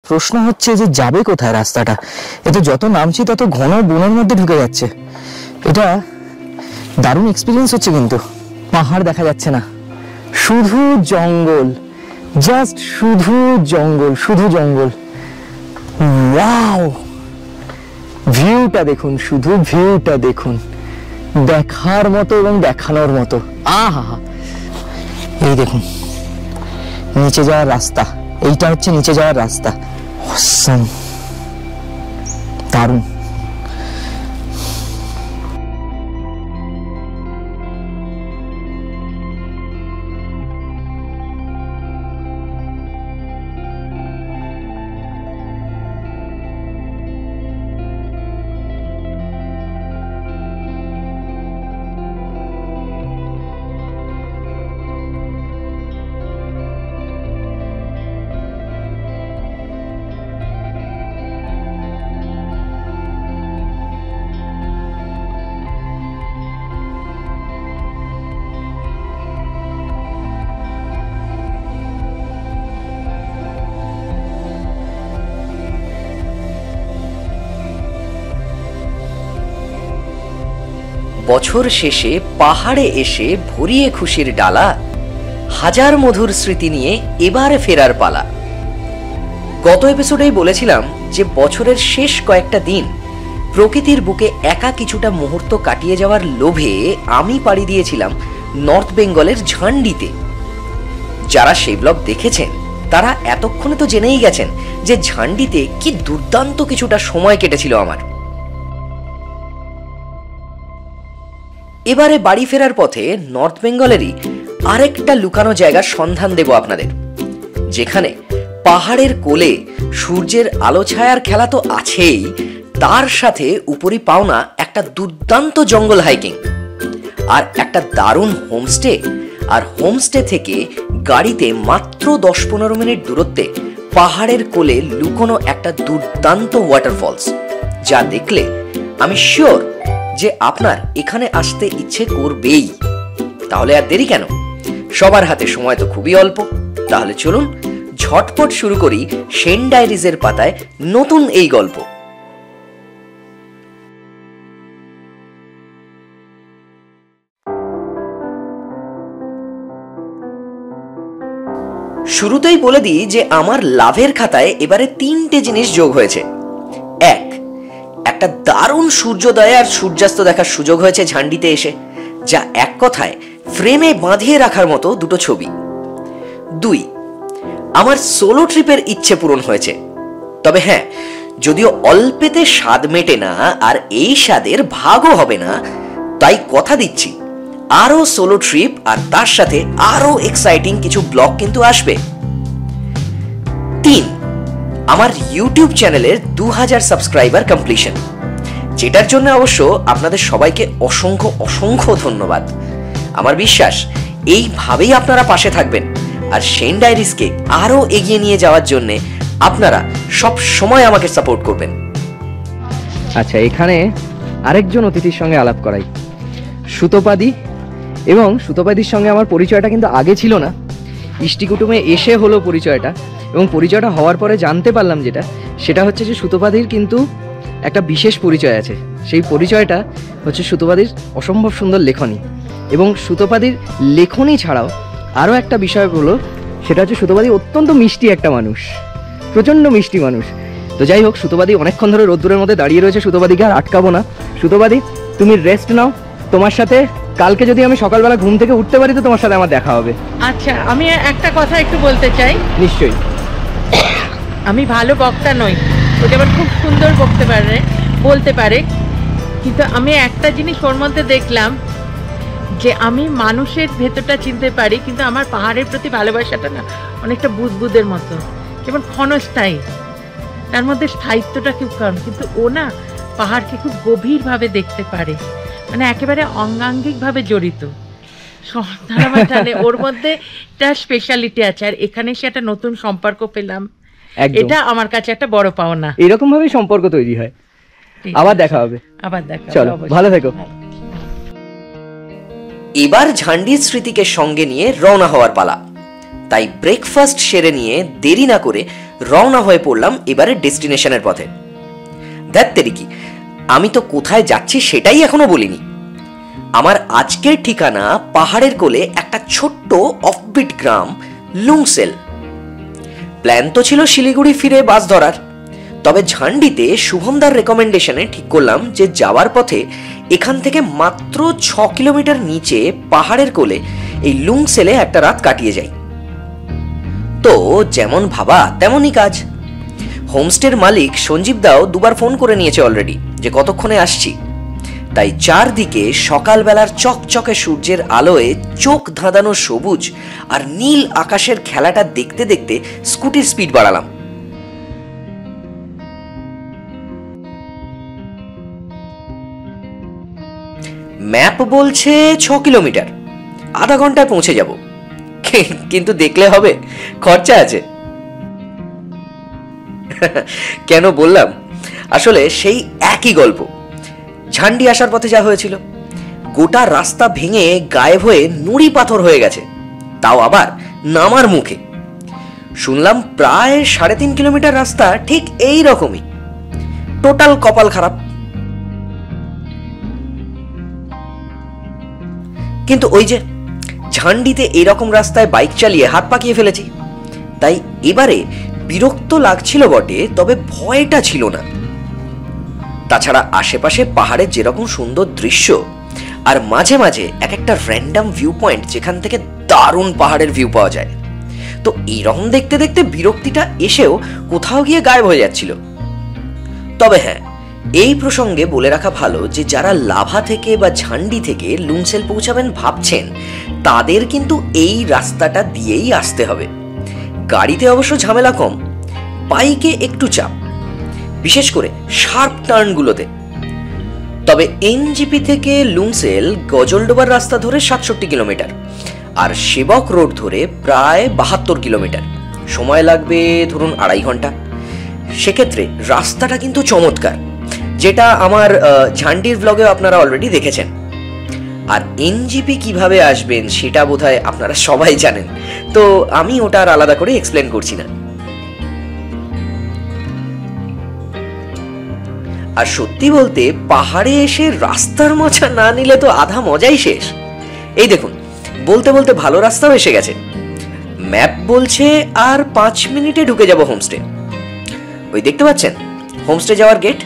প্রশ্ন হচ্ছে যে যাবে কোথায় রাস্তাটা। এতে যত নামছি তত ঘন বনের মধ্যে ঢুকে যাচ্ছে। এটা দারুণ এক্সপিরিয়েন্স হচ্ছে, কিন্তু পাহাড় দেখা যাচ্ছে না, শুধু জঙ্গল, জাস্ট শুধু জঙ্গল, শুধু জঙ্গল। ওয়াও, ভিউটা দেখুন, শুধু ভিউটা দেখুন, দেখার মতো এবং দেখানোর মতো। আহা, এই দেখুন নিচে যাওয়ার রাস্তা, এইটা হচ্ছে নিচে যাওয়ার রাস্তা। অসাম, দারুণ। বছর শেষে পাহাড়ে এসে ভরিয়ে খুশির ডালা, হাজার মধুর স্মৃতি নিয়ে এবারে ফেরার পালা। গত এপিসোডেই বলেছিলাম যে বছরের শেষ কয়েকটা দিন প্রকৃতির বুকে একা কিছুটা মুহূর্ত কাটিয়ে যাওয়ার লোভে আমি পাড়ি দিয়েছিলাম নর্থ বেঙ্গলের ঝান্ডিতে। যারা সেই ব্লগ দেখেছেন তারা এতক্ষণে তো জেনেই গেছেন যে ঝান্ডিতে কি দুর্দান্ত কিছুটা সময় কেটেছিল আমার। এবারে বাড়ি ফেরার পথে নর্থ বেঙ্গলেরই আরেকটা লুকানো জায়গার সন্ধান দেব আপনাদের, যেখানে পাহাড়ের কোলে সূর্যের আলো ছায়ার খেলা তো আছেই, তার সাথে উপরি পাওনা একটা দুর্দান্ত জঙ্গল হাইকিং আর একটা দারুণ হোমস্টে। আর হোমস্টে থেকে গাড়িতে মাত্র 10-15 মিনিট দূরত্বে পাহাড়ের কোলে লুকোনো একটা দুর্দান্ত ওয়াটারফলস, যা দেখলে আমি শিওর যে আপনার এখানে আসতে ইচ্ছে করবেই। তাহলে আর দেরি কেন? সবার হাতে সময় তো খুবই অল্প, তাহলে চলুন ঝটপট শুরু করি সেন ডায়েরিজের পাতায় নতুন এই গল্প। শুরুতেই বলে দিই যে আমার লাভের খাতায় এবারে 3টে জিনিস যোগ হয়েছে। একটা দারুণ সূর্যোদয় আর সূর্যাস্ত দেখার সুযোগ হয়েছে ঝান্ডিতে এসে, যা এক কথায় ফ্রেমে বাঁধিয়ে রাখার মতো দুটো ছবি। 2, আমার সোলো ট্রিপের ইচ্ছে পূরণ হয়েছে। তবে হ্যাঁ, যদিও অল্পেতে স্বাদ মেটে না আর এই স্বাদের ভাগও হবে না, তাই কথা দিচ্ছি আরো সোলো ট্রিপ আর তার সাথে আরো এক্সাইটিং কিছু ব্লগ কিন্তু আসবে। 3, আমার ইউটিউব চ্যানেলের 2000 সাবস্ক্রাইবার কমপ্লিশন, যেটার জন্য অবশ্য আপনাদের সবাইকে অসংখ্য অসংখ্য ধন্যবাদ। আমার বিশ্বাস এইভাবেই আপনারা পাশে থাকবেন আর সেন ডায়েরিজকে আরো এগিয়ে নিয়ে যাওয়ার জন্য আপনারা সব সময় আমাকে সাপোর্ট করবেন। আচ্ছা, এখানে আরেকজন অতিথির সঙ্গে আলাপ করাই, সুতোপাদি। এবং সুতোপাদির সঙ্গে আমার পরিচয়টা কিন্তু আগে ছিল না, ইষ্টিকুটুমে এসে হলো পরিচয়টা। এবং পরিচয়টা হওয়ার পরে জানতে পারলাম সেটা হচ্ছে যে সুতোপাদির কিন্তু একটা বিশেষ পরিচয় আছে। সেই পরিচয়টা হচ্ছে সুতোপাদির অসম্ভব সুন্দর লেখনী। এবং সুতোপাদির লেখনী ছাড়াও আরও একটা বিষয় হলো, সেটা হচ্ছে সুতোপাদি অত্যন্ত মিষ্টি একটা মানুষ, প্রচণ্ড মিষ্টি মানুষ। তো যাই হোক, সুতোপাদি অনেকক্ষণ ধরে রোদ্দুরের মধ্যে দাঁড়িয়ে রয়েছে, সুতোপাদিকে আর আটকাবো না। সুতোপাদি, তুমি রেস্ট নাও, তোমার সাথে কালকে যদি আমি সকালবেলা ঘুম থেকে উঠতে পারি তো তোমার সাথে আমার দেখা হবে। আচ্ছা, আমি একটা কথা একটু বলতে চাই। নিশ্চয়ই। আমি ভালো বক্তা নই, ও যেমন খুব সুন্দর বলতে পারে, কিন্তু আমি একটা জিনিস ওর মধ্যে দেখলাম যে আমি মানুষের ভেতরটা চিনতে পারি, কিন্তু আমার পাহাড়ের প্রতি ভালোবাসাটা না অনেকটা বুদবুদের মতো, যেমন ক্ষণস্থায়ী, তার মধ্যে স্থায়িত্বটা খুব কম, কিন্তু ও না পাহাড়কে খুব গভীরভাবে দেখতে পারে, মানে একেবারে অঙ্গাঙ্গিকভাবে জড়িত। ওর মধ্যে একটা স্পেশালিটি আছে, আর এখানে সে একটা নতুন সম্পর্ক পেলাম, এটা আমার কাছে একটা বড় পাওনা। এরকম ভাবেই সম্পর্ক তৈরি হয়। আবার দেখা হবে। চলো, ভালো থেকো। এবার ঝান্ডির স্মৃতিকে সঙ্গে নিয়ে রওনা হওয়ার পালা। তাই ব্রেকফাস্ট সেরে নিয়ে দেরি না করে রওনা হয়ে পড়লাম এবারে ডেস্টিনেশনের পথে। ধ্যাত্তেরি কি, আমি তো কোথায় যাচ্ছি সেটাই এখনো বলিনি। আমার আজকের ঠিকানা পাহাড়ের কোলে একটা ছোট্ট অফবিট গ্রাম লুংসেল। প্ল্যান তো ছিল শিলিগুড়ি ফিরে বাস ধরার, তবে ঝান্ডিতে শুভমদার রেকমেন্ডেশনে ঠিক করলাম যে যাওয়ার পথে এখান থেকে মাত্র 6 কিলোমিটার নিচে পাহাড়ের কোলে এই লুংসেলে একটা রাত কাটিয়ে যাই। তো যেমন ভাবা তেমনই কাজ। হোমস্টের মালিক সঞ্জীব দাও দুবার ফোন করে নিয়েছে অলরেডি যে কতক্ষণে আসছি। তাই চারদিকে সকালবেলার চকচকে সূর্যের আলোয় চোখ ধাঁধানো সবুজ আর নীল আকাশের খেলাটা দেখতে দেখতে স্কুটির স্পিড বাড়ালাম। ম্যাপ বলছে 6 কিলোমিটার, আধা ঘন্টায় পৌঁছে যাব। কিন্তু দেখলে হবে, খরচা আছে। কেন বললাম, আসলে সেই একই গল্প ঝান্ডি আসার পথে যা হয়েছিল। গোটা রাস্তা ভেঙে গায়েব হয়ে নুড়ি পাথর হয়ে গেছে, তাও আবার নামার মুখে। শুনলাম প্রায় 3.5 কিলোমিটার রাস্তা ঠিক এই রকমই। টোটাল কপাল খারাপ। কিন্তু ওই যে ঝান্ডিতে এইরকম রাস্তায় বাইক চালিয়ে হাত পাকিয়ে ফেলেছি, তাই এবারে বিরক্ত লাগছিল বটে, তবে ভয়টা ছিল না। তাছাড়া আশেপাশে পাহাড়ের যেরকম সুন্দর দৃশ্য, আর মাঝে মাঝে এক একটা র্যান্ডম ভিউ পয়েন্ট যেখান থেকে দারুণ পাহাড়ের ভিউ পাওয়া যায়। তো এইরকম দেখতে দেখতে বিরক্তিটা এসেও কোথাও গিয়ে গায়েব হয়ে যাচ্ছিল। তবে হ্যাঁ, এই প্রসঙ্গে বলে রাখা ভালো যে যারা লাভা থেকে বা ঝান্ডি থেকে লুংসেল পৌঁছাবেন ভাবছেন, তাদের কিন্তু এই রাস্তাটা দিয়েই আসতে হবে। গাড়িতে অবশ্য ঝামেলা কম, বাইকে একটু চাপ, বিশেষ করে শার্প টার্নগুলোতে। তবে এনজিপি থেকে লুংসেল গজলডোবার রাস্তা ধরে 67 কিলোমিটার, আর সেবক রোড ধরে প্রায় 72 কিলোমিটার। সময় লাগবে ধরুন 2.5 ঘন্টা। সেক্ষেত্রে রাস্তাটা কিন্তু চমৎকার, যেটা আমার ঝান্ডির ব্লগে আপনারা অলরেডি দেখেছেন। আর এনজিপি কিভাবে আসবেন সেটা বোধহয় আপনারা সবাই জানেন, তো আমি ওটা আর আলাদা করে এক্সপ্লেন করছি না। আর সত্যি বলতে পাহাড়ে এসে রাস্তার মজা না নিলে তো আধা মজাই শেষ। এই দেখুন, বলতে বলতে ভালো রাস্তাও এসে গেছে। ম্যাপ বলছে আর 5 মিনিটে ঢুকে যাব হোমস্টে। ওই দেখতে পাচ্ছেন হোমস্টে যাওয়ার গেট।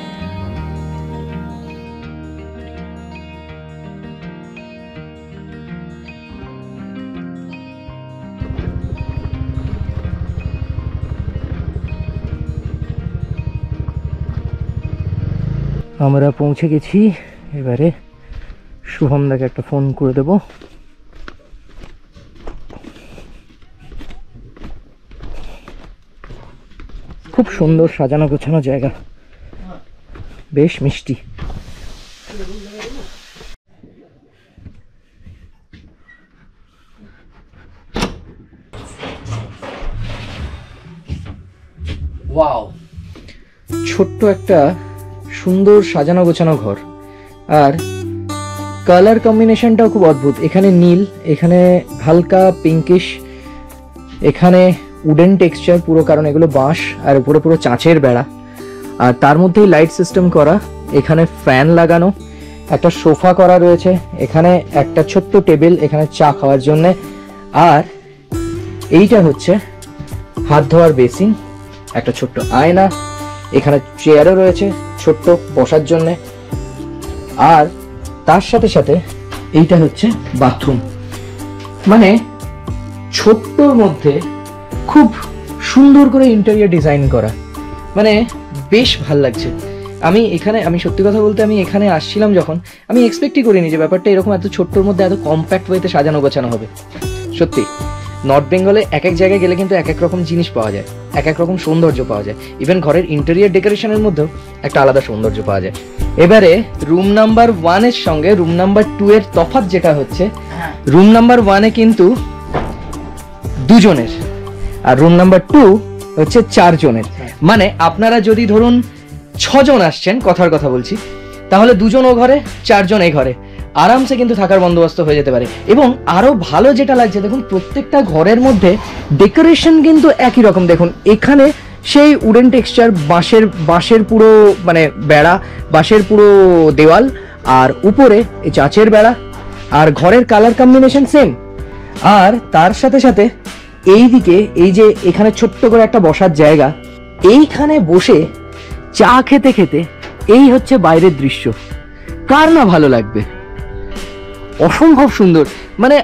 আমরা পৌঁছে গেছি। এবারে শুভমদাকে একটা ফোন করে দেব। খুব সুন্দর সাজানো গোছানো জায়গা, বেশ মিষ্টি। ওয়াও, ছোট্ট একটা সুন্দর সাজানো গোছানো ঘর, আর কালার কম্বিনেশনটাও খুব অদ্ভুত। এখানে নীল, এখানে হালকা পিঙ্কিশ, এখানে উডেন টেক্সচার পুরো, কারণ এগুলো বাঁশ, আর উপরে পুরো চাঁচের বেড়া, আর তার মধ্যেই লাইট সিস্টেম করা। এখানে ফ্যান লাগানো, একটা সোফা করা রয়েছে, এখানে একটা ছোট্ট টেবিল এখানে চা খাওয়ার জন্যে, আর এইটা হচ্ছে হাত ধোয়ার বেসিন, একটা ছোট্ট আয়না, এখানে চেয়ারও রয়েছে ছোট্ট বসার জন্য, আর তার সাথে সাথে এইটা হচ্ছে বাথরুম। মানে ছোট্টর মধ্যে খুব সুন্দর করে ইন্টেরিয়র ডিজাইন করা, মানে বেশ ভাল লাগছে। আমি সত্যি কথা বলতে আমি এখানে আসছিলাম যখন, আমি এক্সপেক্টই করিনি যে ব্যাপারটা এরকম এত ছোট্টর মধ্যে এত কম্প্যাক্ট ওয়েতে সাজানো গোছানো হবে। সত্যি নর্থ বেঙ্গলে এক এক জায়গায় গেলে কিন্তু এক এক রকম জিনিস পাওয়া যায়, এক এক রকম সৌন্দর্য পাওয়া যায়। ইভেন ঘরের ইন্টেরিয়র ডেকোরেশনের মধ্যেও একটা আলাদা সৌন্দর্য পাওয়া যায়। এবারে রুম নাম্বার 1 এর সঙ্গে রুম নাম্বার 2 এর তফাৎ যেটা হচ্ছে, রুম নাম্বার 1 এ কিন্তু 2 জনের, আর রুম নাম্বার 2 হচ্ছে 4 জনের। মানে আপনারা যদি ধরুন 6 জন আসছেন, কথার কথা বলছি, তাহলে 2 জন ও ঘরে, 4 জন এই ঘরে আরামসে কিন্তু থাকার বন্দোবস্ত হয়ে যেতে পারে। এবং আরো ভালো যেটা লাগছে, দেখুন প্রত্যেকটা ঘরের মধ্যে ডেকোরেশন কিন্তু একই রকম। দেখুন এখানে সেই উডেন টেক্সচার, বাঁশের পুরো মানে বেড়া, বাঁশের পুরো দেওয়াল, আর উপরে এই চাচের বেড়া, আর ঘরের কালার কম্বিনেশন সেম। আর তার সাথে সাথে এই দিকে এই যে এখানে ছোট্ট করে একটা বসার জায়গা, এইখানে বসে চা খেতে খেতে এই হচ্ছে বাইরের দৃশ্য। কার না ভালো লাগবে? অসম্ভব সুন্দর। মানে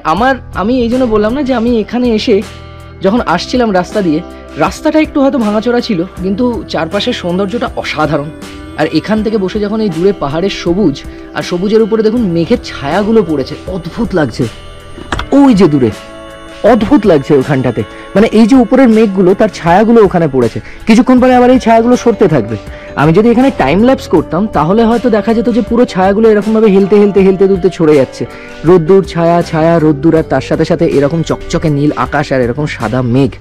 আমি এই জন্য বললাম না যে আমি এখানে এসে যখন আসছিলাম রাস্তা দিয়ে, রাস্তাটা একটু হয়তো ভাঙাচোরা ছিল, কিন্তু চারপাশের সৌন্দর্যটা অসাধারণ। আর এখান থেকে বসে যখন এই দূরে পাহাড়ের সবুজ, আর সবুজের উপরে দেখুন মেঘের ছায়াগুলো পড়েছে, অদ্ভুত লাগছে। ওই যে দূরে অদ্ভুত লাগছে ওখানটাতে, মানে এই যে উপরের মেঘগুলো তার ছায়াগুলো ওখানে পড়েছে, কিছুক্ষণ পরে আবার এই ছায়াগুলো সরতে থাকবে। আমি যদি এখানে টাইম ল্যাপস করতাম তাহলে হয়তো দেখা যেত যে পুরো ছায়াগুলো এরকমভাবে হেলতে হেলতে হেলতে দুলতে ছড়ে যাচ্ছে, রোদ্দুর ছায়া, ছায়া রোদ্দুর, আর তার সাথে সাথে এরকম চকচকে নীল আকাশ আর এরকম সাদা মেঘ।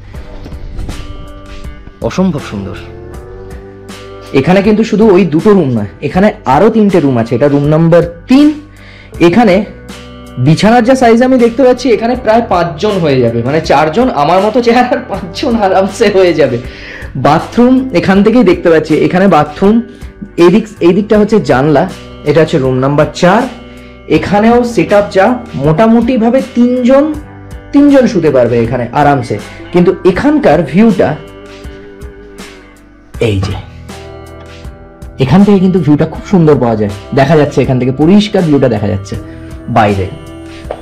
অসম্ভব সুন্দর। এখানে কিন্তু শুধু ওই দুটো রুম নয়, এখানে আরো 3টে রুম আছে। এটা রুম নাম্বার 3। এখানে বিছানার যা সাইজ আমি দেখতে পাচ্ছি, এখানে প্রায় 5 জন হয়ে যাবে, মানে 4 জন আমার মতো চেহারার 5 জন আরামসে হয়ে যাবে। বাথরুম এখান থেকেই দেখতে পাচ্ছি, এখানে বাথরুম, এই দিকটা হচ্ছে জানলা। এটা হচ্ছে রুম নাম্বার 4। এখানেও সেট আপ যা, মোটামুটি ভাবে 3 জন শুতে পারবে এখানে আরামসে। কিন্তু এখানকার ভিউটা এই যে, এখান থেকে কিন্তু ভিউটা খুব সুন্দর পাওয়া যায়, দেখা যাচ্ছে এখান থেকে পরিষ্কার ভিউটা দেখা যাচ্ছে বাইরে।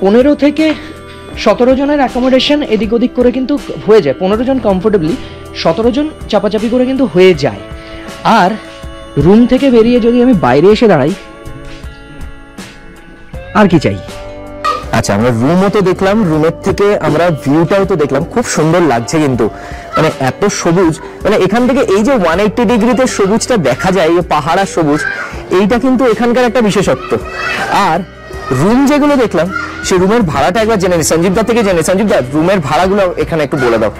15 থেকে 17 জনের অ্যাকোমোডেশন এদিক ওদিক করে কিন্তু হয়ে যায়, 15 জন কমফোর্টেবলি, 17 জন চাপাচাপি করে কিন্তু হয়ে যায়। আর রুম থেকে বেরিয়ে যদি আমি বাইরে এসে দাঁড়াই, আর কি চাই? আচ্ছা, আমরা রুমও তো দেখলাম, রুমের থেকে আমরা ভিউটাও তো দেখলাম, খুব সুন্দর লাগছে কিন্তু, মানে এত সবুজ, মানে এখান থেকে এই যে 180 ডিগ্রিতে সবুজটা দেখা যায়, এই পাহাড় আর সবুজ, এইটা কিন্তু এখানকার একটা বিশেষত্ব। আর রুম যেগুলো দেখলাম, সেই রুমের ভাড়াটা একবার জেনে নিই, সঞ্জীব দা থেকে জেনে। সঞ্জীব দা, রুমের ভাড়াগুলো এখানে একটু বলে দাও।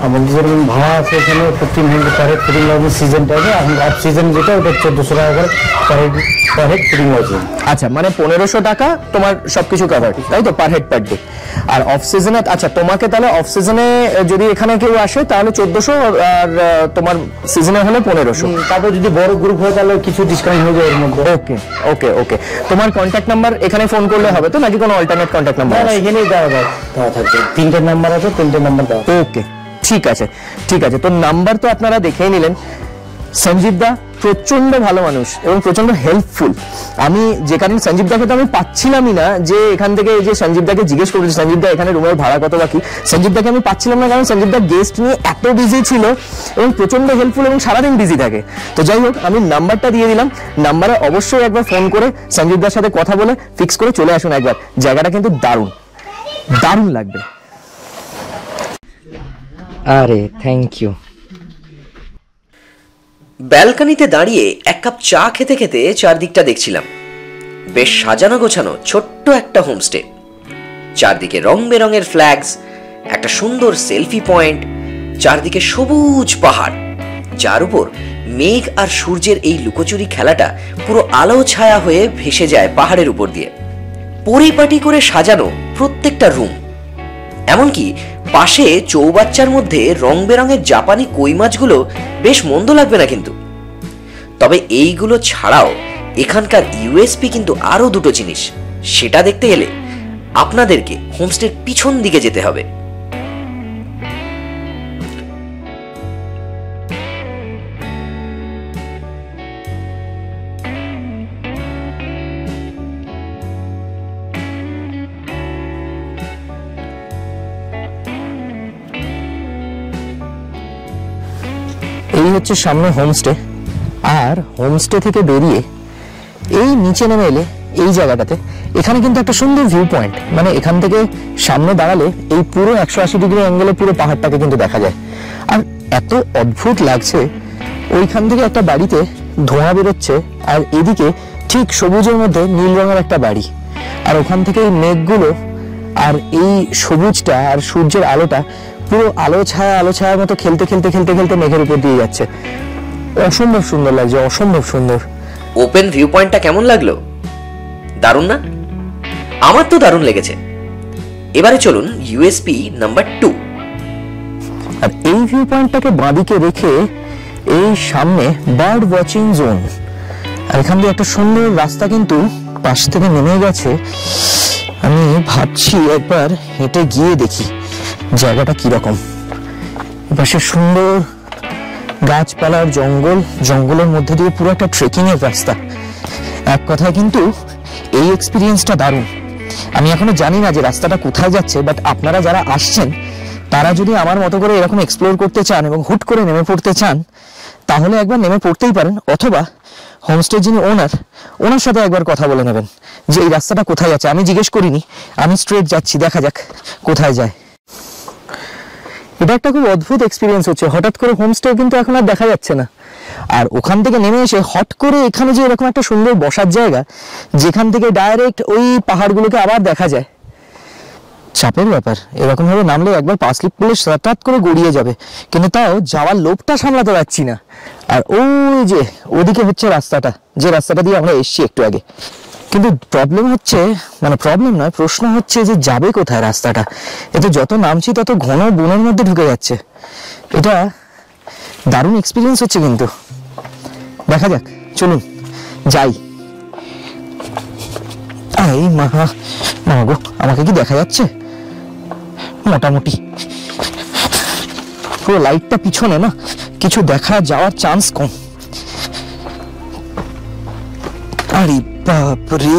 আমাদের যে রুম ভাড়া আছে এখানে 1500 per head fitting lodge season টাইমে, এখন অফ সিজন যেটা ওটা 1400 টাকা করে পার হেড ফিটিং লজ। আচ্ছা, মানে 1500 টাকা তোমার সবকিছু কভার, তাই তো, পার হেড পার ডে। আর অফ সিজনে, আচ্ছা তোমাকে তাহলে অফ সিজনে যদি এখানে কেউ আসে তাহলে 1400, আর তোমার সিজনে হলে 1500। তারপর যদি বড় গ্রুপ হয় তাহলে কিছু ডিসকাউন্ট হয়ে যায় এর মধ্যে। ওকে ওকে ওকে। তোমার কন্ট্যাক্ট নাম্বার এখানে ফোন করলে হবে তো, নাকি কোনো অল্টারনেট কন্ট্যাক্ট নাম্বার? না, এখানেই দেওয়া থাকবে, 3টে নাম্বার আছে, 3টে নাম্বার দেওয়া। ওকে, ঠিক আছে ঠিক আছে। তো নাম্বার তো আপনারা দেখেই নিলেন। সঞ্জীব দা প্রচন্ড ভালো মানুষ এবং প্রচন্ড হেল্পফুল। আমি যে কারণে সঞ্জীব দাকে তো আমি পাচ্ছিলামই না, যে এখান থেকে যে সঞ্জীব দাকে জিজ্ঞেস করেছি সঞ্জীব দা এখানে রুমের ভাড়া কত বাকি, সঞ্জীব দাকে আমি পাচ্ছিলাম না, কারণ সঞ্জীব দা গেস্ট নিয়ে এত বিজি ছিল এবং প্রচন্ড হেল্পফুল এবং সারাদিন বিজি থাকে। তো যাই হোক, আমি নাম্বারটা দিয়ে দিলাম, নাম্বারে অবশ্যই একবার ফোন করে সঞ্জীব দার সাথে কথা বলে ফিক্স করে চলে আসুন একবার। জায়গাটা কিন্তু দারুণ দারুণ লাগবে। আরে থ্যাংক ইউ। ব্যালকনিতে দাঁড়িয়ে এক কাপ চা খেতে খেতে চারদিকটা দেখছিলাম। বেশ সাজানো গোছানো ছোট্ট একটা হোমস্টে, চারদিকে রং বেরঙের ফ্ল্যাগস, একটা সুন্দর সেলফি পয়েন্ট, চারদিকে সবুজ পাহাড়, যার উপর মেঘ আর সূর্যের এই লুকোচুরি খেলাটা পুরো আলো ছায়া হয়ে ভেসে যায় পাহাড়ের উপর দিয়ে। পরিপাটি করে সাজানো প্রত্যেকটা রুম, এমনকি পাশে চৌবাচ্চার মধ্যে রং বেরঙের জাপানি কই মাছগুলো বেশ মন্দ লাগবে না কিন্তু। তবে এইগুলো ছাড়াও এখানকার ইউএসপি কিন্তু আরো দুটো জিনিস, সেটা দেখতে গেলে আপনাদেরকে হোমস্টের পিছন দিকে যেতে হবে। এই হচ্ছে সামনে হোমস্টে। আর হোমস্টে থেকে বেরিয়ে এই নিচে নেমে এলে এই জায়গাটাতে, এখানে কিন্তু একটা সুন্দর ভিউ পয়েন্ট, মানে এখান থেকে সামনে দাঁড়ালে এই পুরো 180 ডিগ্রি অ্যাঙ্গেলে পুরো পাহাড়টাকে কিন্তু দেখা যায়। আর এত অদ্ভুত লাগছে, ওইখান থেকে একটা বাড়িতে ধোঁয়া বেরোচ্ছে, আর এদিকে ঠিক সবুজের মধ্যে নীল রঙের একটা বাড়ি, আর ওখান থেকে এই মেঘগুলো আর এই সবুজটা আর সূর্যের আলোটা পুরো আলো ছায়ার মতো খেলতে খেলতে খেলতে খেলতে মেঘের উপর দিয়ে যাচ্ছে। অসম্ভব সুন্দর লাগছে, অসম্ভব সুন্দর। ওপেন ভিউ পয়েন্টটা কেমন লাগলো? দারুণ না? আমার তো দারুণ লেগেছে। এবারে চলুন ইউএসপি নাম্বার 2। আর এই ভিউ পয়েন্টটাকে বাঁদিকে রেখে এই সামনে বার্ড ওয়াচিং জোন, আর এখান দিয়ে একটা সুন্দর রাস্তা কিন্তু পাশ থেকে নেমে গেছে। আমি ভাবছি একবার হেঁটে গিয়ে দেখি জায়গাটা কিরকম। পাশে সুন্দর গাছপালার জঙ্গল, জঙ্গলের মধ্যে দিয়ে পুরো একটা ট্রেকিং এর রাস্তা। এক কথায় কিন্তু এই এক্সপিরিয়েন্সটা দারুণ। আমি এখনো জানি না যে রাস্তাটা কোথায় যাচ্ছে, বাট আপনারা যারা আসছেন তারা যদি আমার মতো করে এরকম এক্সপ্লোর করতে চান এবং হুট করে নেমে পড়তে চান, তাহলে একবার নেমে পড়তেই পারেন, অথবা হোমস্টে যিনি ওনার সাথে একবার কথা বলে নেবেন যে এই রাস্তাটা কোথায় যাচ্ছে। আমি জিজ্ঞেস করিনি, আমি স্ট্রেট যাচ্ছি, দেখা যাক কোথায় যায়। এটা একটা খুব অদ্ভুত এক্সপিরিয়েন্স হচ্ছে। হঠাৎ করে হোমস্টে কিন্তু এখন আর দেখা যাচ্ছে না, আর ওখান থেকে নেমে এসে হট করে এখানে যে এরকম একটা সুন্দর বসার জায়গা, যেখান থেকে ডাইরেক্ট ওই পাহাড়গুলোকে আবার দেখা যায়, চাপের ব্যাপার। এরকম ভাবে নামলে একবার পা স্লিপ করলে হঠাৎ করে গড়িয়ে যাবে, কিন্তু তাও যাওয়ার লোভটা সামলাতে পারছি না। আর ওই যে ওদিকে হচ্ছে রাস্তাটা, যে রাস্তাটা দিয়ে আমরা এসছি একটু আগে। কিন্তু প্রবলেম হচ্ছে, মানে প্রবলেম নয়, প্রশ্ন হচ্ছে যে যাবে কোথায় রাস্তাটা। এতে যত নামছি তত ঘন বনের মধ্যে ঢুকে যাচ্ছে। এটা দারুণ এক্সপিরিয়েন্স হচ্ছে, কিন্তু দেখা যাক, চলুন যাই। এই মা গো, আমাকে কি দেখা যাচ্ছে? মোটামুটি পুরো লাইটটা পিছনে না, কিছু দেখা যাওয়ার চান্স কম। আরে বাপরে,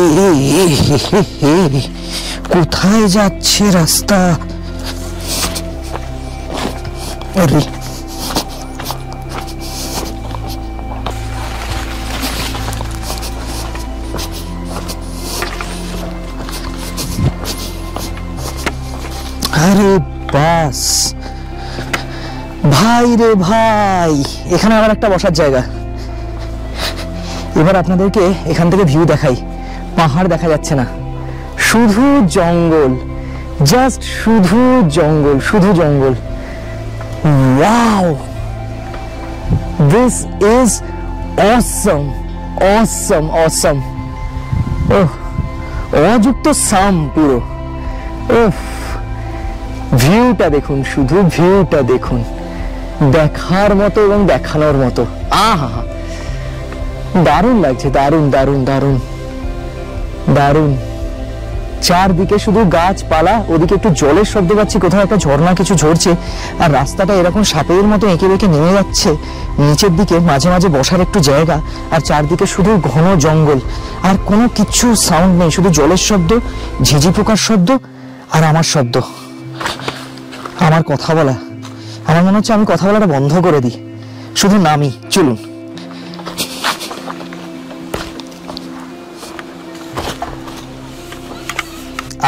কোথায় যাচ্ছে রাস্তা? আরে আরে বাস, ভাই রে ভাই, এখানে আবার একটা বসার জায়গা। এবার আপনাদেরকে এখান থেকে ভিউ দেখাই। পাহাড় দেখা যাচ্ছে না, শুধু জঙ্গল, জাস্ট শুধু জঙ্গল, শুধু জঙ্গল। ওয়াও, দিস ইজ অসম, অসম, অসম। ওহ, অযুক্ত সাম পুরো। ওহ, ভিউটা দেখুন, শুধু ভিউটা দেখুন, দেখার মতো এবং দেখানোর মতো। আহা, দারুণ লাগছে, দারুণ দারুণ দারুণ দারুণ। চারদিকে শুধু গাছপালা, ওদিকে একটু জলের শব্দ পাচ্ছি, কোথাও একটা ঝর্ণা কিছু ঝরছে, আর রাস্তাটা এরকম সাপের মতো এঁকে বেঁকে নেমে যাচ্ছে নিচের দিকে। মাঝে মাঝে বসার একটু জায়গা, আর চারদিকে শুধু ঘন জঙ্গল, আর কোনো কিছু সাউন্ড নেই, শুধু জলের শব্দ, ঝিঝি পোকার শব্দ, আর আমার শব্দ, আমার কথা বলা। আমার মনে হচ্ছে আমি কথা বলাটা বন্ধ করে দিই, শুধু নামি। চলুন।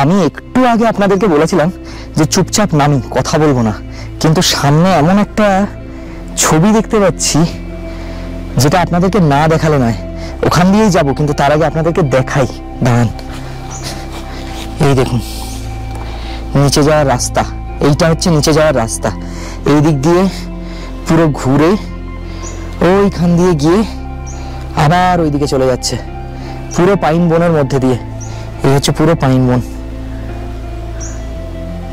আমি একটু আগে আপনাদেরকে বলেছিলাম যে চুপচাপ নামি, কথা বলবো না, কিন্তু সামনে এমন একটা ছবি দেখতে পাচ্ছি যেটা আপনাদেরকে না দেখালে নয়। ওখান দিয়েই যাবো, কিন্তু তার আগে আপনাদেরকে দেখাই, দাঁড়ান। এই দেখুন নিচে যাওয়ার রাস্তা, এইটা হচ্ছে নিচে যাওয়ার রাস্তা। এই দিক দিয়ে পুরো ঘুরে ওইখান দিয়ে গিয়ে আবার ওইদিকে চলে যাচ্ছে, পুরো পাইন বনের মধ্যে দিয়ে। এই হচ্ছে পুরো পাইন বন,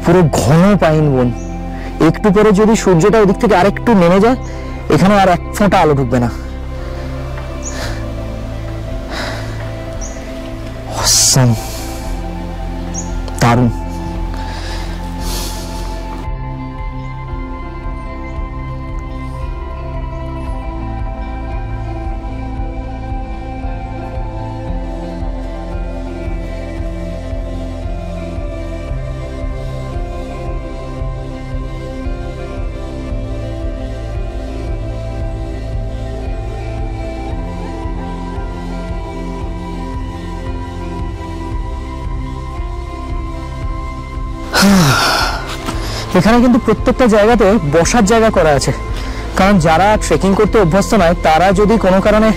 পুরো ঘন পাইন বন। একটু পরে যদি সূর্যটা ওদিক থেকে আরেকটু নেমে যায়, এখানে আর এক ফোঁটা আলো ঢুকবে না। দারুণ। এখানে কিন্তু প্রত্যেকটা জায়গাতে বসার জায়গা করা আছে, কারণ যারা ট্রেকিং করতে অভ্যস্ত নয় তারা যদি কোনো কারণে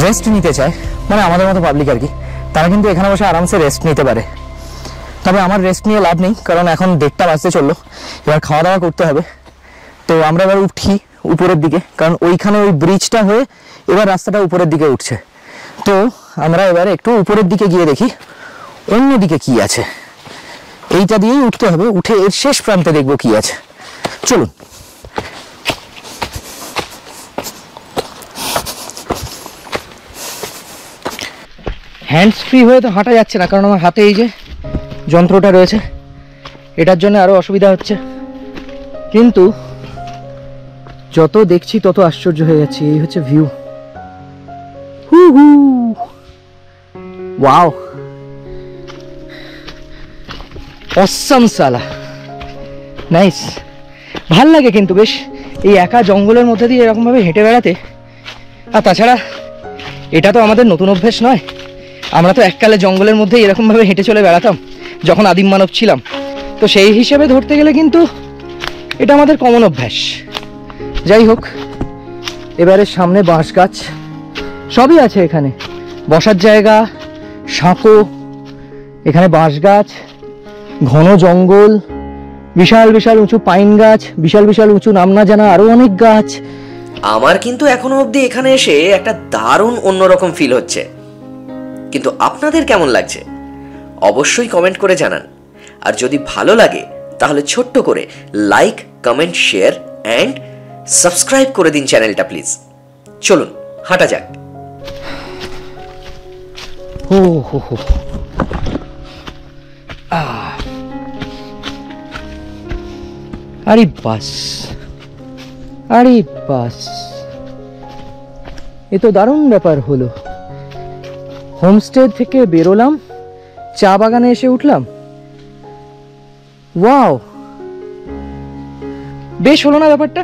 রেস্ট নিতে চায়, মানে আমাদের মতো পাবলিক আর কি, তারা কিন্তু এখানে বসে আরামসে রেস্ট নিতে পারে। তবে আমার রেস্ট নিয়ে লাভ নেই, কারণ এখন 1:30 বাজতে চললো, এবার খাওয়া দাওয়া করতে হবে। তো আমরা এবার উঠি উপরের দিকে, কারণ ওইখানে ওই ব্রিজটা হয়ে এবার রাস্তাটা উপরের দিকে উঠছে। তো আমরা এবার একটু উপরের দিকে গিয়ে দেখি অন্যদিকে কি আছে। এইটা দিয়েই উঠতে হবে, উঠে এর শেষ প্রান্তে দেখবো কি আছে। চলুন। হ্যান্ডস ফ্রি হয়ে তো হাঁটা যাচ্ছে না, কারণ আমার হাতে এই যে যন্ত্রটা রয়েছে, এটার জন্য আরো অসুবিধা হচ্ছে। কিন্তু যত দেখছি তত আশ্চর্য হয়ে যাচ্ছি। এই হচ্ছে ভিউ। হু হু, ওয়াও, অসাম সালা, নাইস। ভাল লাগে কিন্তু বেশ এই একা জঙ্গলের মধ্যে দিয়ে এরকমভাবে হেঁটে বেড়াতে। আর তাছাড়া এটা তো আমাদের নতুন অভ্যেস নয়, আমরা তো এককালে জঙ্গলের মধ্যে এরকমভাবে হেঁটে চলে বেড়াতাম যখন আদিম মানব ছিলাম। তো সেই হিসেবে ধরতে গেলে কিন্তু এটা আমাদের কমন অভ্যাস। যাই হোক, এবারে সামনে বাঁশ গাছ সবই আছে, এখানে বসার জায়গা, সাঁকো, এখানে বাঁশ গাছ, ঘন জঙ্গল, বিশাল বিশাল উঁচু পাইন গাছ, বিশাল বিশাল উঁচু নাম না জানা আরো অনেক গাছ। আমার কিন্তু এখনো অবধি এখানে এসে একটা দারুণ অন্যরকম ফিল হচ্ছে, কিন্তু আপনাদের কেমন লাগছে অবশ্যই কমেন্ট করে জানান। আর যদি ভালো লাগে তাহলে ছোট্ট করে like, comment, share and subscribe করে দিন চ্যানেলটা প্লিজ। চলুন হাঁটা যাক। ও হো হো, আরে বাস, আরে বাস, এ তো দারুণ ব্যাপার হলো। হোমস্টে থেকে বেরোলাম, চা বাগানে এসে উঠলাম। ওয়াও, বেশ হলো না ব্যাপারটা?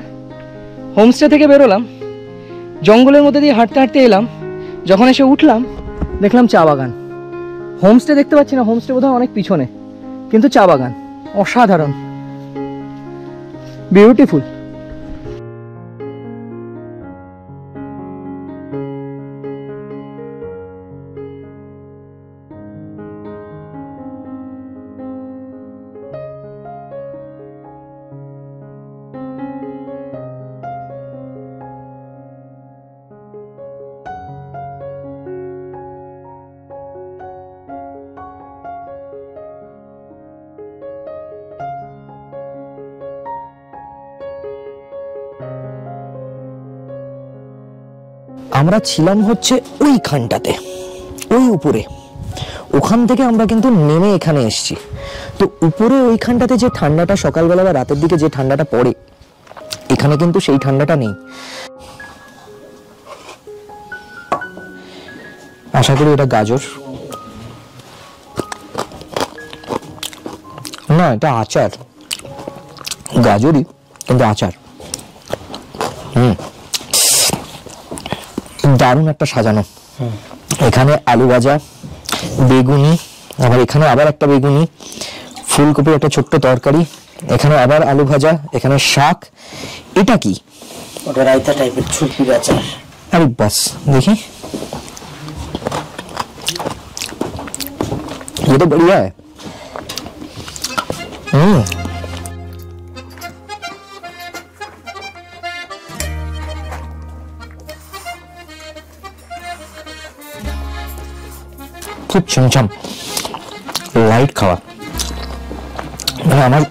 হোমস্টে থেকে বেরোলাম, জঙ্গলের মধ্যে দিয়ে হাঁটতে হাঁটতে এলাম, যখন এসে উঠলাম দেখলাম চা বাগান। হোমস্টে দেখতে পাচ্ছি না, হোমস্টে বোধহয় অনেক পিছনে, কিন্তু চা বাগান অসাধারণ, বিউটিফুল। আমরা ছিলাম হচ্ছে ওইখানটাতে, ওই উপরে, ওখান থেকে আমরা কিন্তু নেমে এখানে এসেছি। তো উপরে ওইখানটাতে যে ঠান্ডাটা সকালবেলা বা রাতের দিকে যে ঠান্ডাটা পড়ে, এখানে কিন্তু সেই ঠান্ডাটা নেই। আশা করি এটা গাজর না, এটা আচার, গাজরই কিন্তু আচার। দারুণ একটা সাজানো। এখানে আলু ভাজা, বেগুনি, আবার এখানে আবার একটা বেগুনি, ফুলকপির একটা ছোট্ট তরকারি, এখানে আবার আলু ভাজা, এখানে শাক। এটা কি? ওটা রায়তা টাইপের ছুলপির আচার। আরে বাস, দেখি, ये तो बढ़िया है। খুব চমচম লাইট খাওয়া, মানে আমার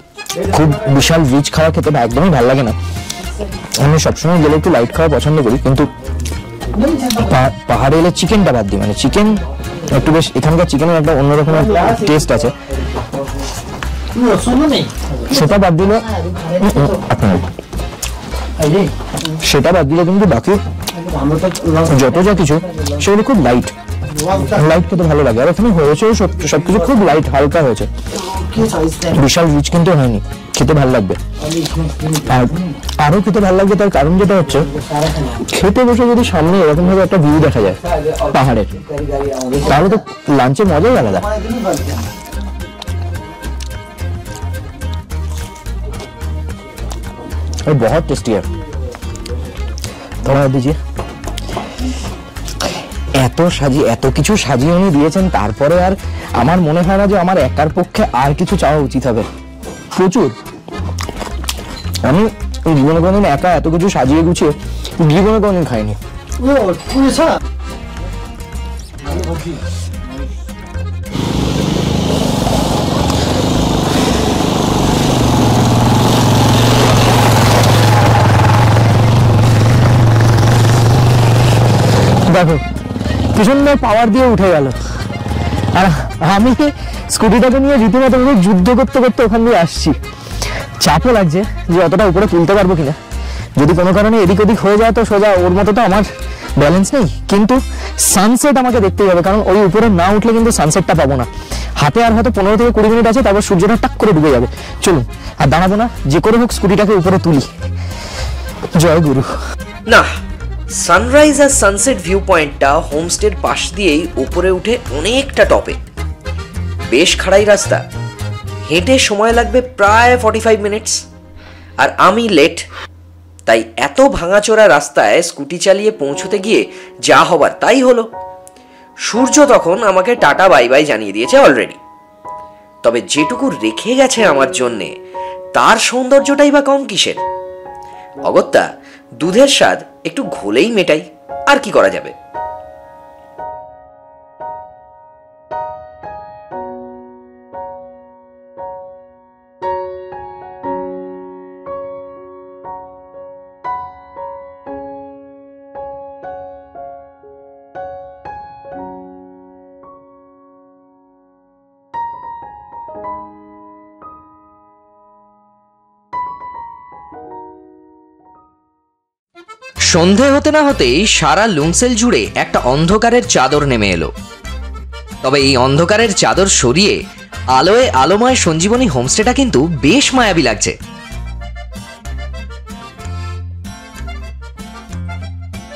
খুব বিশাল রিচ খাওয়া খেতে একদমই ভালো লাগে না। আমি সবসময় গেলে একটু লাইট খাওয়া পছন্দ করি, কিন্তু পাহাড়ে এলে চিকেনটা বাদ দিই, মানে চিকেন একটু বেশ, এখানকার চিকেনের একটা অন্যরকম টেস্ট আছে, সেটা বাদ দিলে কিন্তু বাকি যত যা কিছু সেগুলো খুব লাইট খেতে ভালো লাগে। আর এখানে হয়েছেও সবকিছু খুব লাইট, হালকা হয়েছে, বিশাল রিচ কিন্তু হয়নি, খেতে ভালো লাগবে। আর আরো খেতে ভালো লাগবে তার কারণ যেটা হচ্ছে, খেতে বসে যদি সামনে এরকম ভাবে একটা ভিউ দেখা যায় পাহাড়ের, তাহলে তো লাঞ্চের মজাই আলাদা। और बहुत टेस्टी है, थोड़ा दीजिए। এত কিছু সাজিয়ে উনি দিয়েছেন, তারপরে আর আমার মনে হয় না যে আমার একার পক্ষে আর কিছু চাওয়া উচিত হবে। প্রচুর, আমি জীবনে কোনোদিন একা এত কিছু সাজিয়ে গুছিয়ে জীবনে কোনোদিন খাইনি। দেখো কি সুন্দর পাওয়ার দিয়ে উঠে গেল। আর আমি স্কুটিটাকে নিয়ে রীতিমতো যুদ্ধ করতে করতে ওখান দিয়ে আসছি। চাপও লাগছে যে অতটা উপরে তুলতে পারবো কিনা, যদি কোনো কারণে এদিক ওদিক হয়ে যায় তো সোজা ওর মতো তো আমার ব্যালেন্স নেই। কিন্তু সানসেট আমাকে দেখতেই হবে, কারণ ওই উপরে না উঠলে কিন্তু সানসেটটা পাবো না। হাতে আর হয়তো 15 থেকে 20 মিনিট আছে, তারপর সূর্যটা টাক করে ডুবে যাবে। চলুন আর দাঁড়াবো না, যে করে হোক স্কুটিটাকে উপরে তুলি। জয় গুরু। না, সানরাইজ আর সানসেট ভিউ পয়েন্টটা হোমস্টের পাশ দিয়েই উপরে উঠে অনেকটা টপে। বেশ খাড়াই রাস্তা, হেঁটে সময় লাগবে প্রায় 45 মিনিটস। আর আমি লেট, তাই এত ভাঙাচোরা রাস্তায় স্কুটি চালিয়ে পৌঁছতে গিয়ে যা হবার তাই হলো। সূর্য তখন আমাকে টাটা বাই বাই জানিয়ে দিয়েছে অলরেডি। তবে যেটুকু রেখে গেছে আমার জন্যে তার সৌন্দর্যটাই বা কম কিসের। অগত্যা দুধের স্বাদ একটু ঘোলেই মেটাই, আর কি করা যাবে। সন্ধে হতে না হতেই সারা লুংসেল জুড়ে একটা অন্ধকারের চাদর নেমে এলো। তবে এই অন্ধকারের চাদর সরিয়ে আলোয় আলোময় সঞ্জীবনী হোমস্টেটা কিন্তু বেশ মায়াবী লাগছে।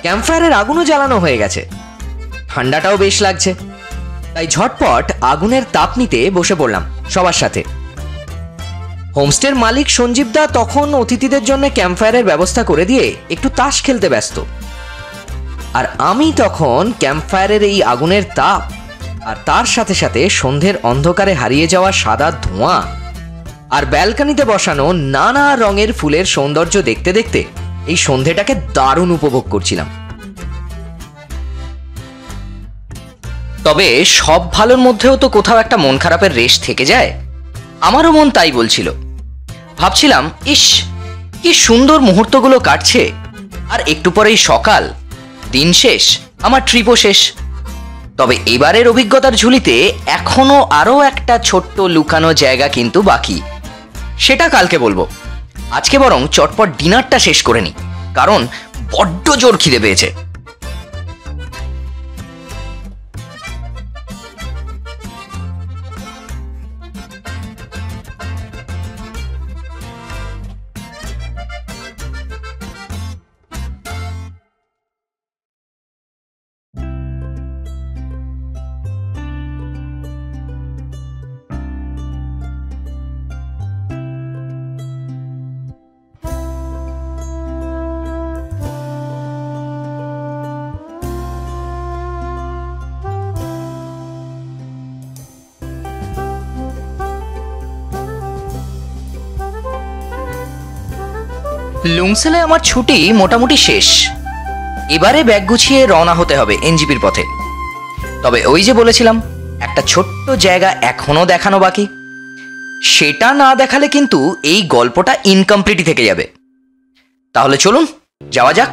ক্যাম্পফায়ারের আগুনও জ্বালানো হয়ে গেছে, ঠান্ডাটাও বেশ লাগছে। তাই ঝটপট আগুনের তাপ নিতে বসে পড়লাম সবার সাথে। হোমস্টের মালিক সঞ্জীবদা তখন অতিথিদের জন্য ক্যাম্পফায়ারের ব্যবস্থা করে দিয়ে একটু তাস খেলতে ব্যস্ত। আর আমি তখন ক্যাম্পফায়ারের এই আগুনের তাপ আর তার সাথে সাথে সন্ধ্যের অন্ধকারে হারিয়ে যাওয়া সাদা ধোঁয়া আর ব্যালকনিতে বসানো নানা রঙের ফুলের সৌন্দর্য দেখতে দেখতে এই সন্ধ্যেটাকে দারুণ উপভোগ করছিলাম। তবে সব ভালোর মধ্যেও তো কোথাও একটা মন খারাপের রেশ থেকে যায়। আমারও মন তাই বলছিল। ভাবছিলাম, ইস কি সুন্দর মুহূর্তগুলো কাটছে, আর একটু পরেই সকাল, দিন শেষ, আমার ট্রিপও শেষ। তবে এবারের অভিজ্ঞতার ঝুলিতে এখনো আরো একটা ছোট্ট লুকানো জায়গা কিন্তু বাকি, সেটা কালকে বলবো। আজকে বরং চটপট ডিনারটা শেষ করে নি, কারণ বড্ড জোর খিদে পেয়েছে। লুংসেলে আমার ছুটি মোটামুটি শেষ। এবারে ব্যাগ গুছিয়ে রওনা হতে হবে এনজিপির পথে। তবে ওই যে বলেছিলাম, একটা ছোট্ট জায়গা এখনো দেখানো বাকি। সেটা না দেখালে কিন্তু এই গল্পটা ইনকমপ্লিটই থেকে যাবে। তাহলে চলুন যাওয়া যাক।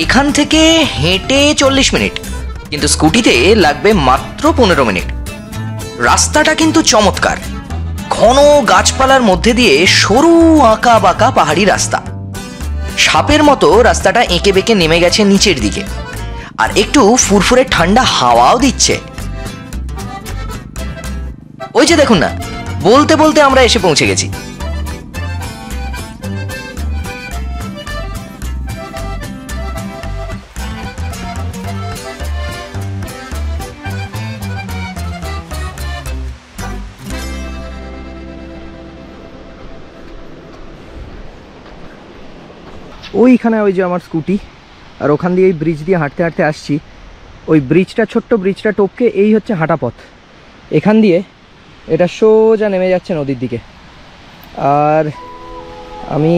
এখান থেকে হেঁটে 40 মিনিট, কিন্তু স্কুটিতে লাগবে মাত্র 15 মিনিট। রাস্তাটা কিন্তু চমৎকার, ঘন গাছপালার মধ্যে দিয়ে সরু আঁকা বাঁকা পাহাড়ি রাস্তা। সাপের মতো রাস্তাটা এঁকে বেঁকে নেমে গেছে নিচের দিকে, আর একটু ফুরফুরে ঠান্ডা হাওয়াও দিচ্ছে। ওই যে দেখুন না, বলতে বলতে আমরা এসে পৌঁছে গেছি। ওইখানে ওই যে আমার স্কুটি, আর ওখান দিয়ে এই ব্রিজ দিয়ে হাঁটতে হাঁটতে আসছি। ওই ব্রিজটা, ছোট্ট ব্রিজটা টপকে এই হচ্ছে হাঁটা পথ। এখান দিয়ে এটা সোজা নেমে যাচ্ছে নদীর দিকে। আর আমি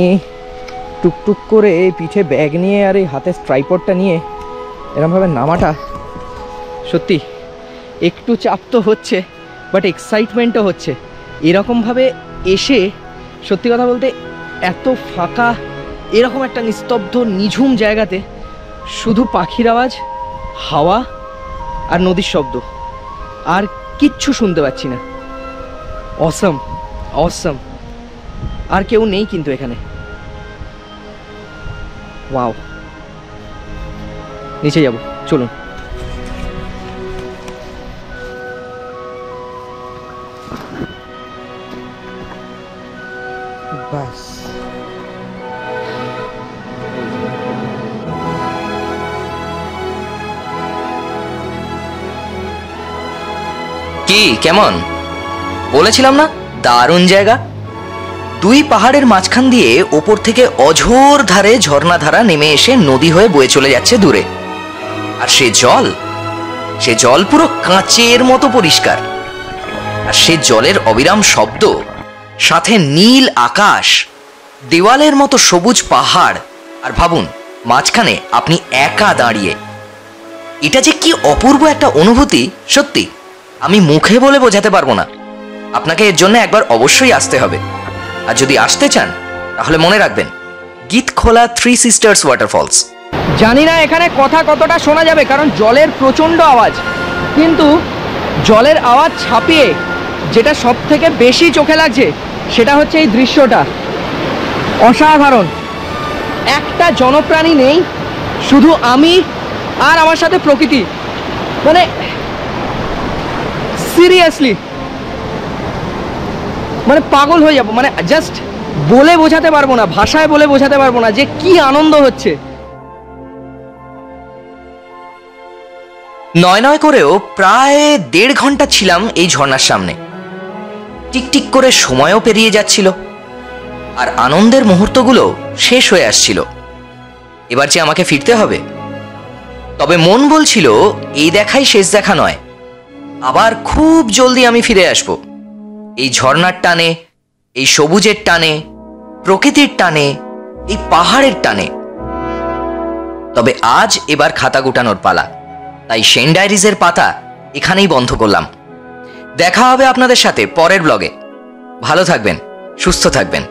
টুকটুক করে এই পিঠে ব্যাগ নিয়ে আর এই হাতে ট্রাইপডটা নিয়ে এরকমভাবে নামাটা সত্যি একটু চাপ তো হচ্ছে, বাট এক্সাইটমেন্টও হচ্ছে এরকমভাবে এসে সত্যি কথা বলতে এত ফাঁকা এরকম একটা নিস্তব্ধ নিঝুম জায়গাতে শুধু পাখির আওয়াজ, হাওয়া আর নদীর শব্দ, আর কিচ্ছু শুনতে পাচ্ছি না। অসম অসম। আর কেউ নেই কিন্তু এখানে। ওয়াও, নিচে যাব, চলুন। বাস, কি কেমন? বলেছিলাম না দারুণ জায়গা। দুই পাহাড়ের মাঝখান দিয়ে ওপর থেকে অঝোর ধারে ঝর্ণাধারা নেমে এসে নদী হয়ে বয়ে চলে যাচ্ছে দূরে। আর সে জল পুরো কাঁচের মতো পরিষ্কার। আর সে জলের অবিরাম শব্দ, সাথে নীল আকাশ, দেওয়ালের মতো সবুজ পাহাড়, আর ভাবুন মাঝখানে আপনি একা দাঁড়িয়ে। এটা যে কি অপূর্ব একটা অনুভূতি, সত্যি আমি মুখে বলে বোঝাতে পারবো না। আপনাকে এর জন্য একবার অবশ্যই আসতে হবে। আর যদি আসতে চান তাহলে মনে রাখবেন গীতখোলা থ্রি সিস্টার্স ওয়াটারফলস। জানি না এখানে কথা কতটা শোনা যাবে, কারণ জলের প্রচণ্ড আওয়াজ, কিন্তু জলের আওয়াজ ছাপিয়ে যেটা সব থেকে বেশি চোখে লাগছে সেটা হচ্ছে এই দৃশ্যটা। অসাধারণ। একটা জনপ্রাণী নেই, শুধু আমি আর আমার সাথে প্রকৃতি। মানে সিরিয়াসলি মানে পাগল হয়ে যাব। মানে জাস্ট বলে বোঝাতে পারবো না, ভাষায় বলে বোঝাতে পারবো না যে কি আনন্দ হচ্ছে। নয় করেও প্রায় 1.5 ঘন্টা ছিলাম এই ঝর্ণার সামনে। টিকটিক করে সময়ও পেরিয়ে যাচ্ছিল, আর আনন্দের মুহূর্তগুলো শেষ হয়ে আসছিল। এবার যে আমাকে ফিরতে হবে, তবে মন বলছিল এই দেখাই শেষ দেখা নয়, আবার খুব জলদি আমি ফিরে আসব। এই ঝর্ণার টানে, এই সবুজের টানে, প্রকৃতির টানে, এই পাহাড়ের টানে। তবে আজ এবার খাতা গুটানোর পালা, তাই সেন ডায়েরিজের পাতা এখানেই বন্ধ করলাম। দেখা হবে আপনাদের সাথে পরের ব্লগে। ভালো থাকবেন, সুস্থ থাকবেন।